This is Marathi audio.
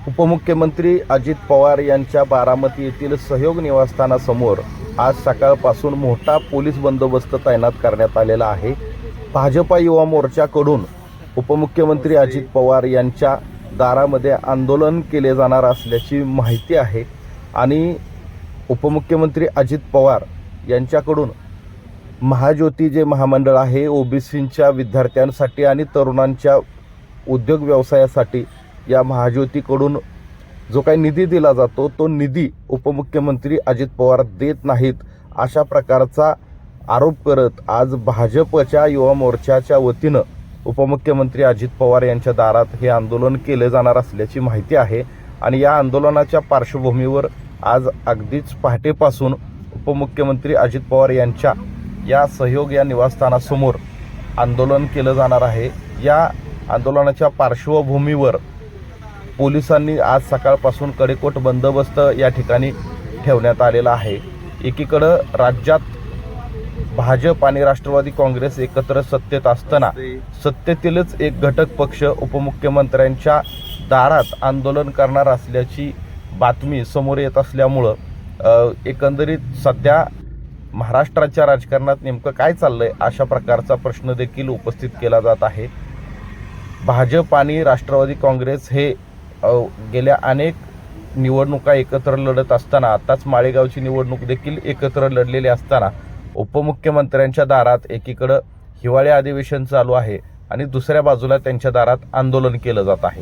उपमुख्यमंत्री अजित पवार यांच्या बारामती येथील सहयोग निवासस्थानासमोर आज सकाळपासून मोठा पोलीस बंदोबस्त तैनात करण्यात आलेला आहे। भाजपा युवा मोर्चाकडून उपमुख्यमंत्री अजित पवार यांच्या दारामध्ये आंदोलन केले जाणार असल्याची माहिती आहे आणि उपमुख्यमंत्री अजित पवार यांच्याकडून महाज्योती जे महामंडळ आहे ओबीसींच्या विद्यार्थ्यांसाठी आणि तरुणांच्या उद्योग व्यवसायासाठी या महाज्योतीकडून जो काही निधी दिला जातो तो निधी उपमुख्यमंत्री अजित पवार देत नाहीत अशा प्रकारचा आरोप करत आज भाजपच्या युवा मोर्चाच्या वतीनं उपमुख्यमंत्री अजित पवार यांच्या दारात हे आंदोलन केले जाणार असल्याची माहिती आहे। आणि या आंदोलनाच्या पार्श्वभूमीवर आज अगदीच पहाटेपासून उपमुख्यमंत्री अजित पवार यांच्या या सहयोग या निवासस्थानासमोर आंदोलन केलं जाणार आहे। या आंदोलनाच्या पार्श्वभूमीवर पोलिसांनी आज सकाळपासून कडेकोट बंदोबस्त या ठिकाणी ठेवण्यात आलेला आहे। एकीकडे राज्यात भाजप आणि राष्ट्रवादी काँग्रेस एकत्र सत्तेत असताना सत्तेतीलच एक घटक पक्ष उपमुख्यमंत्र्यांच्या दारात आंदोलन करणार असल्याची बातमी समोर येत असल्यामुळं एकंदरीत सध्या महाराष्ट्राच्या राजकारणात नेमकं काय चाललंय अशा प्रकारचा प्रश्न देखील उपस्थित केला जात आहे। भाजप आणि राष्ट्रवादी काँग्रेस हे गेल्या अनेक निवडणुका एकत्र लढत असताना आताच माळेगावची निवडणूक देखील एकत्र लढलेली असताना उपमुख्यमंत्र्यांच्या दारात एकीकडे हिवाळी अधिवेशन चालू आहे आणि दुसऱ्या बाजूला त्यांच्या दारात आंदोलन केलं जात आहे।